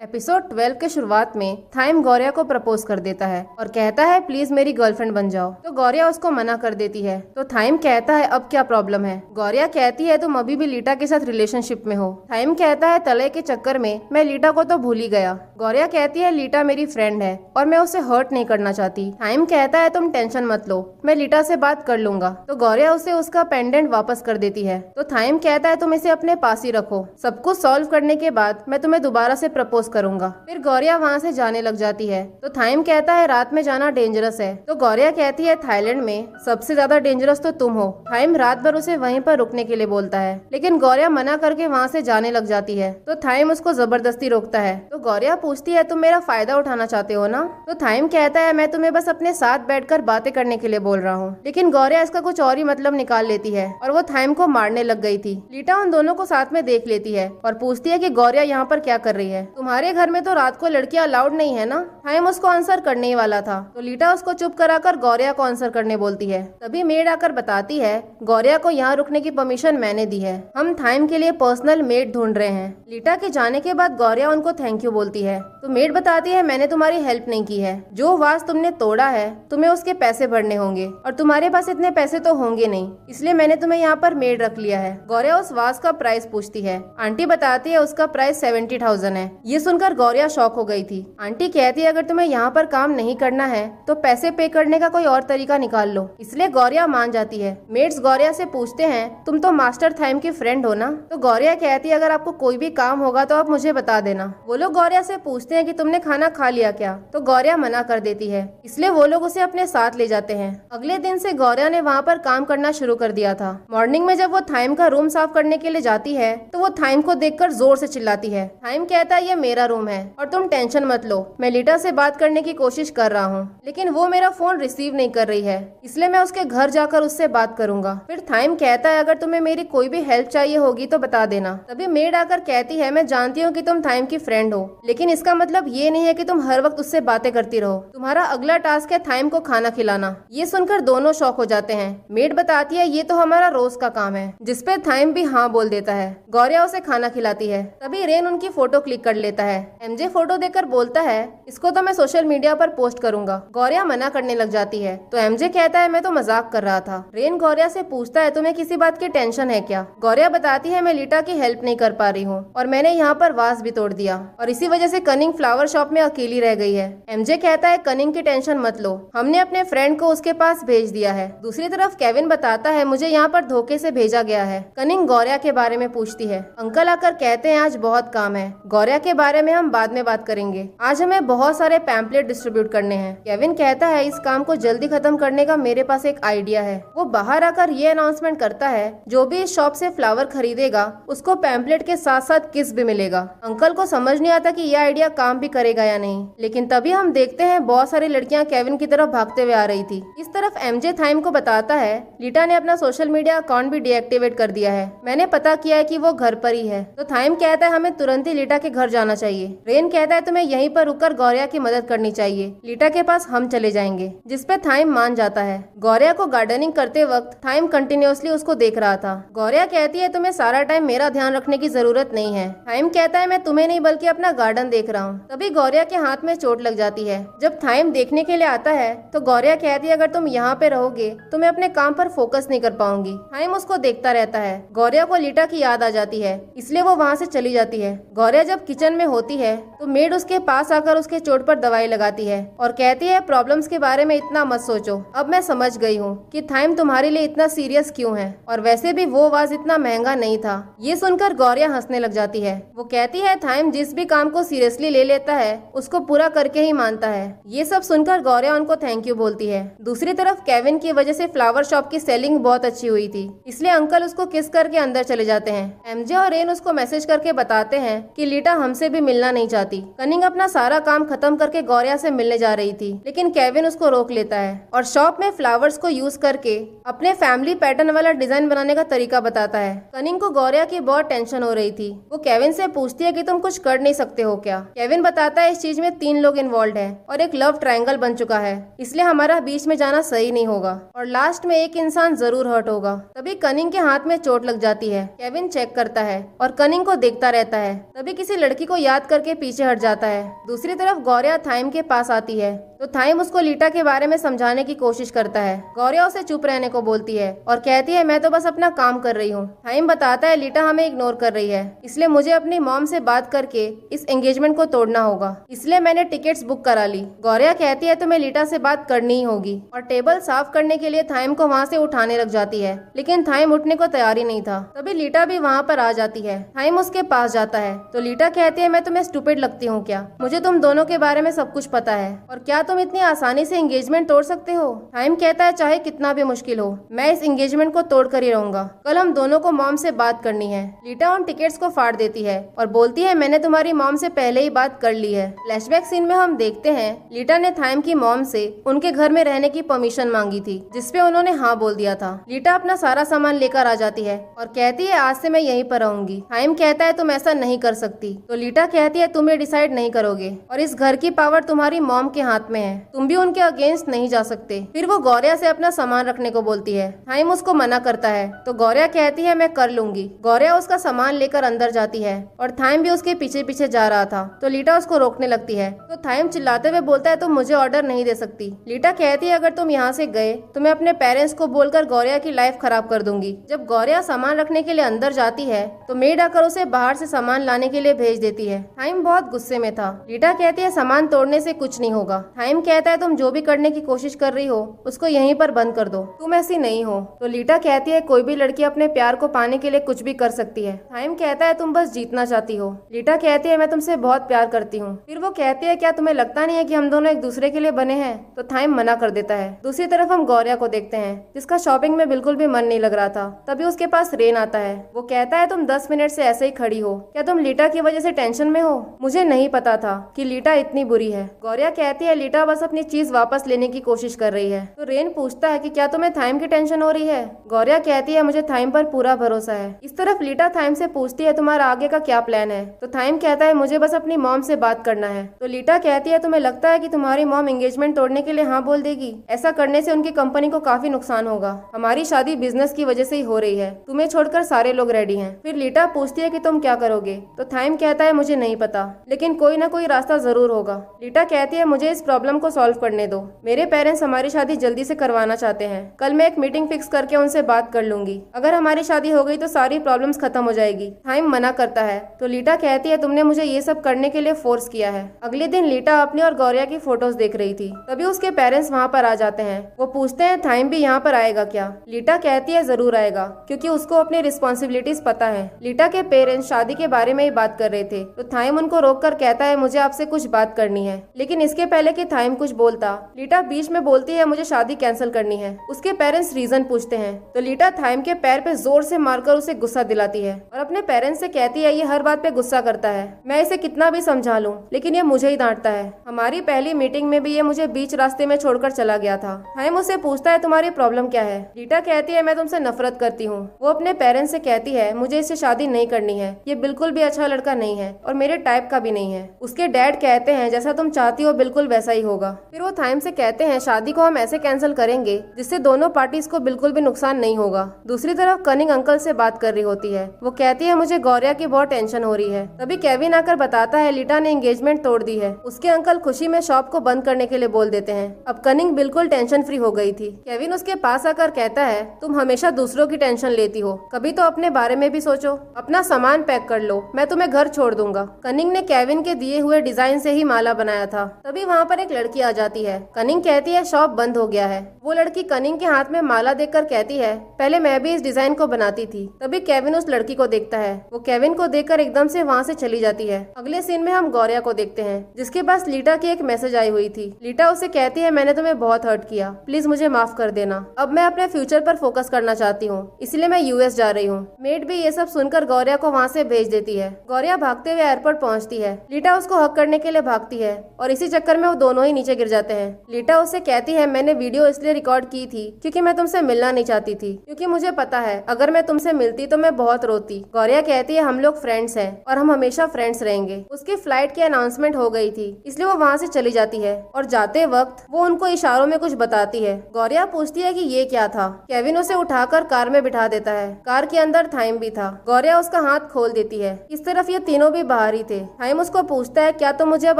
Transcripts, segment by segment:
Episode 12 के शुरुआत में थाइम गौरिया को प्रपोज कर देता है और कहता है प्लीज मेरी गर्लफ्रेंड बन जाओ। तो गौरिया उसको मना कर देती है। तो थाइम कहता है अब क्या प्रॉब्लम है। गौरिया कहती है तुम अभी भी लीटा के साथ रिलेशनशिप में हो। थाइम कहता है तले के चक्कर में मैं लीटा को तो भूल ही गया। गौरिया कहती है लीटा मेरी फ्रेंड है और मैं उसे हर्ट नहीं करना चाहती। थाइम कहता है तुम टेंशन मत लो, मैं लीटा से बात कर लूंगा। तो गौरिया उसे उसका पेंडेंट वापस कर देती है। तो थाइम कहता है तुम इसे अपने पास ही रखो, सब कुछ सॉल्व करने के बाद मैं तुम्हें दोबारा से प्रपोज करूंगा। फिर गौरिया वहाँ से जाने लग जाती है। तो थाइम कहता है रात में जाना डेंजरस है। तो गौरिया कहती है थाईलैंड में सबसे ज्यादा डेंजरस तो तुम हो। थाइम रात भर उसे वहीं पर रुकने के लिए बोलता है, लेकिन गौरिया मना करके वहाँ से जाने लग जाती है। तो थाइम उसको जबरदस्ती रोकता है। तो गौरिया पूछती है तुम मेरा फायदा उठाना चाहते हो ना। तो थाइम कहता है मैं तुम्हें बस अपने साथ बैठकर बातें करने के लिए बोल रहा हूँ। लेकिन गौरिया इसका कुछ और ही मतलब निकाल लेती है और वो थाइम को मारने लग गई थी। लीटा उन दोनों को साथ में देख लेती है और पूछती है कि गौरिया यहाँ पर क्या कर रही है। तुम्हारे घर में तो रात को लड़कियां अलाउड नहीं है ना। थाइम उसको आंसर करने ही वाला था। तो लीटा उसको चुप कराकर गौरिया को आंसर करने बोलती है। तभी मेड आकर बताती है गौरिया को यहाँ रुकने की परमिशन मैंने दी है, हम थाइम के लिए पर्सनल मेड ढूंढ रहे हैं। लीटा के जाने के बाद गौरिया उनको थैंक यू बोलती है। तो मेड बताती है मैंने तुम्हारी हेल्प नहीं की है, जो वास तुमने तोड़ा है तुम्हें उसके पैसे भरने होंगे और तुम्हारे पास इतने पैसे तो होंगे नहीं, इसलिए मैंने तुम्हें यहाँ पर मेड रख लिया है। गौरिया उस वास का प्राइस पूछती है। आंटी बताती है उसका प्राइस 70,000 है। ये सुनकर गौरिया शॉक हो गई थी। आंटी कहती है अगर तुम्हें यहाँ पर काम नहीं करना है तो पैसे पे करने का कोई और तरीका निकाल लो, इसलिए गौरिया मान जाती है। मेड्स गौरिया से पूछते हैं तुम तो मास्टर थाइम की फ्रेंड हो ना। तो गौरिया कहती है अगर आपको कोई भी काम होगा तो आप मुझे बता देना। वो लोग गौरिया से पूछते हैं कि तुमने खाना खा लिया क्या। तो गौरिया मना कर देती है, इसलिए वो लोग उसे अपने साथ ले जाते हैं। अगले दिन से गौरिया ने वहाँ पर काम करना शुरू कर दिया था। मॉर्निंग में जब वो थाइम का रूम साफ करने के लिए जाती है तो वो थाइम को देखकर जोर से चिल्लाती है। थाइम कहता है ये मेरा रूम है और तुम टेंशन मत लो, मैं लीटा से बात करने की कोशिश कर रहा हूँ, लेकिन वो मेरा फोन रिसीव नहीं कर रही है, इसलिए मैं उसके घर जाकर उससे बात करूंगा। फिर थाइम कहता है अगर तुम्हें मेरी कोई भी हेल्प चाहिए होगी तो बता देना। तभी मेड आकर कहती है मैं जानती हूँ कि तुम थाइम की फ्रेंड हो, लेकिन इसका मतलब ये नहीं है कि तुम हर वक्त उससे बातें करती रहो। तुम्हारा अगला टास्क है थाइम को खाना खिलाना। ये सुनकर दोनों शॉक हो जाते हैं। मेड बताती है ये तो हमारा रोज का काम है, जिसपे थाइम भी हाँ बोल देता है। गौरिया उसे खाना खिलाती है। तभी रेन उनकी फोटो क्लिक कर लेता है। एमजे फोटो देखकर बोलता है इसको तो मैं सोशल मीडिया पर पोस्ट करूंगा। गौरिया मना करने लग जाती है। तो एमजे कहता है मैं तो मजाक कर रहा था। रेन गौरिया से पूछता है तुम्हें किसी बात की टेंशन है क्या। गौरिया बताती है मैं लीटा की हेल्प नहीं कर पा रही हूँ और मैंने यहाँ पर वास भी तोड़ दिया और इसी वजह से कनिंग फ्लावर शॉप में अकेली रह गई है। एमजे कहता है कनिंग की टेंशन मत लो, हमने अपने फ्रेंड को उसके पास भेज दिया है। दूसरी तरफ केविन बताता है मुझे यहाँ पर धोखे से भेजा गया है। कनिंग गौरिया के बारे में पूछती है। अंकल आकर कहते हैं आज बहुत काम है, गौरिया के बारे में हम बाद में बात करेंगे, आज हमें बहुत सारे पैम्पलेट डिस्ट्रीब्यूट करने हैं। केविन कहता है इस काम को जल्दी खत्म करने का मेरे पास एक आइडिया है। वो बाहर आकर ये अनाउंसमेंट करता है जो भी इस शॉप से फ्लावर खरीदेगा उसको पैम्पलेट के साथ साथ किस भी मिलेगा। अंकल को समझ नहीं आता कि ये आइडिया काम भी करेगा या नहीं, लेकिन तभी हम देखते हैं बहुत सारी लड़कियां केविन की तरफ भागते हुए आ रही थी। इस तरफ एमजे थाइम को बताता है लीटा ने अपना सोशल मीडिया अकाउंट भी डीएक्टिवेट कर दिया है, मैंने पता किया है कि वो घर पर ही है। तो थाइम कहता है हमें तुरंत ही लीटा के घर जाना चाहिए। रेन कहता है तुम्हें यहीं पर रुककर गौरिया की मदद करनी चाहिए, लीटा के पास हम चले जाएंगे, जिसपे थाइम मान जाता है। गौरिया को गार्डनिंग करते वक्त थाइम कंटिन्यूअसली उसको देख रहा था। गौरिया कहती है तुम्हें सारा टाइम मेरा ध्यान रखने की जरूरत नहीं है। थाइम कहता है मैं तुम्हें नहीं बल्कि अपना गार्डन देख रहा हूँ। तभी गौरिया के हाथ में चोट लग जाती है। जब थाइम देखने के लिए आता है तो गौरिया कहती है अगर तुम यहाँ पे रहोगे तो मैं अपने काम पर फोकस नहीं कर पाऊंगी। थाइम उसको देखता रहता है। गौरिया को लीटा की याद आ जाती है, इसलिए वो वहाँ से चली जाती है। गौरिया जब किचन में होती है तो मेड उसके पास आकर उसके चोट पर दवाई लगाती है और कहती है प्रॉब्लम्स के बारे में इतना मत सोचो, अब मैं समझ गई हूँ कि थाइम तुम्हारे लिए इतना सीरियस क्यों है, और वैसे भी वो वाज इतना महंगा नहीं था। ये सुनकर गौरिया हंसने लग जाती है। वो कहती है थाइम जिस भी काम को सीरियसली ले लेता है उसको पूरा करके ही मानता है। ये सब सुनकर गौरिया उनको थैंक यू बोलती है। दूसरी तरफ केविन की वजह से फ्लावर शॉप की सेलिंग बहुत अच्छी हुई थी, इसलिए अंकल उसको किस करके अंदर चले जाते हैं। एमजे और रेन उसको मैसेज करके बताते हैं कि लीटा हमसे भी मिलना नहीं चाहती। कनिंग अपना सारा काम खत्म करके गौरिया से मिलने जा रही थी, लेकिन केविन उसको रोक लेता है और शॉप में फ्लावर्स को यूज करके अपने फैमिली पैटर्न वाला डिजाइन बनाने का तरीका बताता है। कनिंग को गौरिया की बहुत टेंशन हो रही थी। वो केविन से पूछती है कि तुम कुछ कर नहीं सकते हो क्या। केविन बताता है इस चीज में 3 लोग इन्वॉल्व है और एक लव ट्रायंगल बन चुका है, इसलिए हमारा बीच में जाना सही नहीं होगा और लास्ट में एक इंसान जरूर हर्ट होगा। तभी कनिंग के हाथ में चोट लग जाती है। केविन चेक करता है और कनिंग को देखता रहता है। तभी किसी लड़की को याद करके पीछे हट जाता है। दूसरी तरफ गौरिया थाइम के पास आती है तो थाइम उसको लीटा के बारे में समझाने की कोशिश करता है। गौरिया उसे चुप रहने को बोलती है और कहती है मैं तो बस अपना काम कर रही हूँ। थाइम बताता है लीटा हमें इग्नोर कर रही है, इसलिए मुझे अपनी मॉम से बात करके इस एंगेजमेंट को तोड़ना होगा, इसलिए मैंने टिकट्स बुक करा ली। गौरिया कहती है तुम्हें लीटा से बात करनी ही होगी और टेबल साफ करने के लिए थाइम को वहाँ से उठाने लग जाती है, लेकिन थाइम उठने को तैयार ही नहीं था। तभी लीटा भी वहाँ पर आ जाती है। थाइम उसके पास जाता है तो लीटा कहती है मैं तुम्हें स्टूपिड लगती हूँ क्या? मुझे तुम दोनों के बारे में सब कुछ पता है और क्या तुम इतनी आसानी से एंगेजमेंट तोड़ सकते हो? थाइम कहता है चाहे कितना भी मुश्किल हो मैं इस एंगेजमेंट को तोड़ कर ही रहूंगा। कल हम दोनों को मॉम से बात करनी है। लीटा उन टिकट्स को फाड़ देती है और बोलती है मैंने तुम्हारी मॉम से पहले ही बात कर ली है। फ्लैशबैक सीन में हम देखते हैं लीटा ने थाइम की मॉम से उनके घर में रहने की परमिशन मांगी थी, जिसपे उन्होंने हाँ बोल दिया था। लीटा अपना सारा सामान लेकर आ जाती है और कहती है आज से मैं यहीं पर रहूंगी। थाइम कहता है तुम ऐसा नहीं कर सकती, तो लीटा कहती है तुम ये डिसाइड नहीं करोगे और इस घर की पावर तुम्हारी मॉम के हाथ में है, तुम भी उनके अगेंस्ट नहीं जा सकते। फिर वो गौरिया से अपना सामान रखने को बोलती है। थाइम उसको मना करता है तो गौरिया कहती है मैं कर लूंगी। गौरिया उसका सामान लेकर अंदर जाती है और थाइम भी उसके पीछे पीछे जा रहा था तो लीटा उसको रोकने लगती है। तो थाइम चिल्लाते हुए बोलता है तुम मुझे ऑर्डर नहीं दे सकती। लीटा कहती है अगर तुम यहाँ से गए तो मैं अपने पेरेंट्स को बोलकर गौरिया की लाइफ खराब कर दूंगी। जब गौरिया सामान रखने के लिए अंदर जाती है तो मेड आकर उसे बाहर से सामान लाने के लिए भेज देती है। थाइम बहुत गुस्से में था। लीटा कहती है सामान तोड़ने से कुछ नहीं होगा। थाइम कहता है तुम जो भी करने की कोशिश कर रही हो उसको यहीं पर बंद कर दो, तुम ऐसी नहीं हो। तो लीटा कहती है कोई भी लड़की अपने प्यार को पाने के लिए कुछ भी कर सकती है। थाइम कहता है तुम बस जीतना चाहती हो। लीटा कहती है मैं तुमसे बहुत प्यार करती हूँ। फिर वो कहती है क्या तुम्हें लगता नहीं है कि हम दोनों एक दूसरे के लिए बने हैं? तो थाइम मना कर देता है। दूसरी तरफ हम गौरिया को देखते हैं जिसका शॉपिंग में बिल्कुल भी मन नहीं लग रहा था। तभी उसके पास रेन आता है। वो कहता है तुम 10 मिनट से ऐसे ही खड़ी हो, क्या तुम लीटा की वजह से टेंशन में हो? मुझे नहीं पता था कि लीटा इतनी बुरी है। गौरिया कहती है लीटा बस अपनी चीज वापस लेने की कोशिश कर रही है। तो रेन पूछता है कि क्या तुम्हें थाइम की टेंशन हो रही है? गौरिया कहती है मुझे थाइम पर पूरा भरोसा है। इस तरफ लीटा थाइम से पूछती है तुम्हारा आगे का क्या प्लान है? तो थाइम कहता है मुझे बस अपनी मॉम से बात करना है। तो लीटा कहती है तुम्हें लगता है कि तुम्हारी मॉम एंगेजमेंट तोड़ने के लिए हाँ बोल देगी? ऐसा करने से उनकी कंपनी को काफी नुकसान होगा। हमारी शादी बिजनेस की वजह से ही हो रही है, तुम्हें छोड़कर सारे लोग रेडी हैं। फिर लीटा पूछती है कि तुम क्या करोगे? तो थाइम कहता है मुझे नहीं पता, लेकिन कोई ना कोई रास्ता जरूर होगा। लीटा कहती है मुझे इस प्रॉब्लम को सॉल्व करने दो। मेरे पेरेंट्स हमारी शादी जल्दी से करवाना चाहते हैं। कल मैं एक मीटिंग फिक्स करके उनसे बात कर लूंगी। अगर हमारी शादी हो गई तो सारी प्रॉब्लम्स खत्म हो जाएगी। थाइम मना करता है तो लीटा कहती है तुमने मुझे ये सब करने के लिए फोर्स किया है। अगले दिन लीटा अपनी और गौरिया की फोटोज देख रही थी। तभी उसके पेरेंट्स वहाँ पर आ जाते हैं। वो पूछते हैं थाइम भी यहाँ पर आएगा क्या? लीटा कहती है जरूर आएगा, क्योंकि उसको अपनी रिस्पॉन्सिबिलिटीज पता है। लीटा के पेरेंट्स शादी के बारे में ही बात कर रहे थे तो थाइम उनको रोक कर कहता है मुझे आपसे कुछ बात करनी है। लेकिन इसके पहले कि थाइम कुछ बोलता, लीटा बीच में बोलती है मुझे शादी कैंसिल करनी है। उसके पेरेंट्स रीजन पूछते हैं तो लीटा थाइम के पैर पे जोर से मारकर उसे गुस्सा दिलाती है और अपने पेरेंट्स से कहती है ये हर बात पे गुस्सा करता है, मैं इसे कितना भी समझा लूं लेकिन ये मुझे ही डांटता है। हमारी पहली मीटिंग में भी ये मुझे बीच रास्ते में छोड़कर चला गया था। थाइम उसे पूछता है तुम्हारी प्रॉब्लम क्या है? लीटा कहती है मैं तुमसे नफरत करती हूँ। वो अपने पेरेंट्स से कहती है मुझे इससे शादी नहीं करनी है, ये बिल्कुल भी अच्छा लड़का नहीं है और मेरे टाइप का भी नहीं है। उसके डैड कहते हैं जैसा तुम चाहती हो बिल्कुल वैसा ही होगा। फिर वो थाइम से कहते हैं शादी को हम ऐसे कैंसिल करेंगे जिससे दोनों पार्टीज को बिल्कुल भी नुकसान नहीं होगा। दूसरी तरफ कनिंग अंकल से बात कर रही होती है। वो कहती है मुझे गौरिया की बहुत टेंशन हो रही है। तभी केविन आकर बताता है लीटा ने एंगेजमेंट तोड़ दी है। उसके अंकल खुशी में शॉप को बंद करने के लिए बोल देते हैं। अब कनिंग बिल्कुल टेंशन फ्री हो गई थी। केविन उसके पास आकर कहता है तुम हमेशा दूसरों की टेंशन लेती हो, कभी तो अपने बारे में भी सोचो। अपना सामान पैक कर लो, मैं तुम्हें घर छोड़ दूंगा। कनिंग ने केविन के दिए हुए डिजाइन से ही माला बनाया था। तभी वहाँ पर एक लड़की आ जाती है। कनिंग कहती है शॉप बंद हो गया है। वो लड़की कनिंग के हाथ में माला देखकर कहती है पहले मैं भी इस डिजाइन को बनाती थी। तभी केविन उस लड़की को देखता है। वो केविन को देखकर एकदम से वहाँ से चली जाती है। अगले सीन में हम गौरिया को देखते हैं जिसके पास लीटा की एक मैसेज आई हुई थी। लीटा उसे कहती है मैंने तुम्हें बहुत हर्ट किया, प्लीज मुझे माफ कर देना। अब मैं अपने फ्यूचर पर फोकस करना चाहती हूँ, इसलिए मैं यूएस जा रही हूँ। मेड भी ये सब सुनकर गौरिया को वहाँ से भेज देती है। गौरिया भागते हुए एयरपोर्ट पहुँचती है। लीटा उसको हक करने के लिए भागती है और इसी चक्कर में वो दोनों दोनों ही नीचे गिर जाते हैं। लीटा उससे कहती है मैंने वीडियो इसलिए रिकॉर्ड की थी क्योंकि मैं तुमसे मिलना नहीं चाहती थी, क्योंकि मुझे पता है अगर मैं तुमसे मिलती तो मैं बहुत रोती। गौरिया कहती है हम लोग फ्रेंड्स हैं और हम हमेशा फ्रेंड्स रहेंगे। उसकी फ्लाइट की अनाउंसमेंट हो गई थी इसलिए वो वहाँ से चली जाती है और जाते वक्त वो उनको इशारों में कुछ बताती है। गौरिया पूछती है कि ये क्या था। केविन उसे उठाकर कार में बिठा देता है। कार के अंदर थाइम भी था। गौरिया उसका हाथ खोल देती है। इस तरफ ये तीनों भी बाहर ही थे। थाइम उसको पूछता है क्या तुम मुझे अब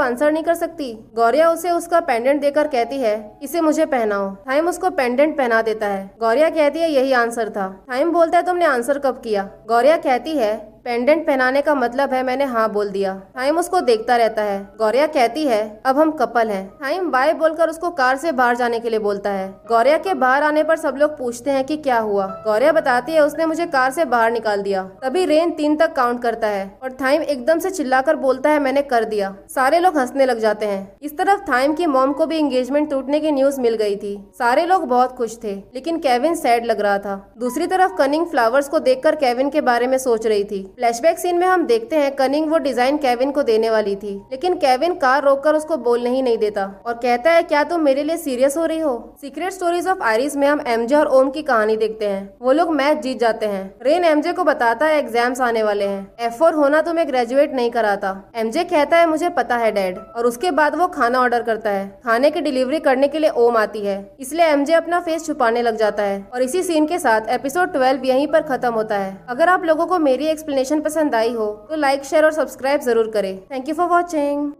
आंसर नहीं कर सकती। गौरिया उसे उसका पेंडेंट देकर कहती है इसे मुझे पहनाओ। थाइम उसको पेंडेंट पहना देता है। गौरिया कहती है यही आंसर था। थाइम बोलता है तुमने आंसर कब किया। गौरिया कहती है पेंडेंट पहनाने का मतलब है मैंने हाँ बोल दिया। थाइम उसको देखता रहता है। गौरिया कहती है अब हम कपल हैं। थाइम बाय बोलकर उसको कार से बाहर जाने के लिए बोलता है। गौरिया के बाहर आने पर सब लोग पूछते हैं कि क्या हुआ। गौरिया बताती है उसने मुझे कार से बाहर निकाल दिया। तभी रेन 3 तक काउंट करता है और थाइम एकदम से चिल्लाकर बोलता है मैंने कर दिया। सारे लोग हंसने लग जाते हैं। इस तरफ थाइम की मॉम को भी एंगेजमेंट टूटने की न्यूज मिल गई थी। सारे लोग बहुत खुश थे लेकिन केविन सैड लग रहा था। दूसरी तरफ कनिंग फ्लावर्स को देखकर केविन के बारे में सोच रही थी। फ्लैशबैक सीन में हम देखते हैं कनिंग वो डिजाइन केविन को देने वाली थी लेकिन केविन कार रोककर उसको बोलने ही नहीं देता और कहता है क्या तुम मेरे लिए सीरियस हो रही हो। सीक्रेट स्टोरीज ऑफ आइरिस में हम एमजे और ओम की कहानी देखते हैं। वो लोग मैच जीत जाते हैं। रेन एमजे को बताता है एग्जाम्स आने वाले हैं, F4 होना तुम्हें ग्रेजुएट नहीं कराता। एमजे कहता है मुझे पता है डैड और उसके बाद वो खाना ऑर्डर करता है। खाने की डिलीवरी करने के लिए ओम आती है इसलिए एमजे अपना फेस छुपाने लग जाता है और इसी सीन के साथ एपिसोड 12 यहीं पर खत्म होता है। अगर आप लोगों को मेरी एक्सप्लेनेशन पसंद आई हो तो लाइक शेयर और सब्सक्राइब जरूर करें। Thank you for watching.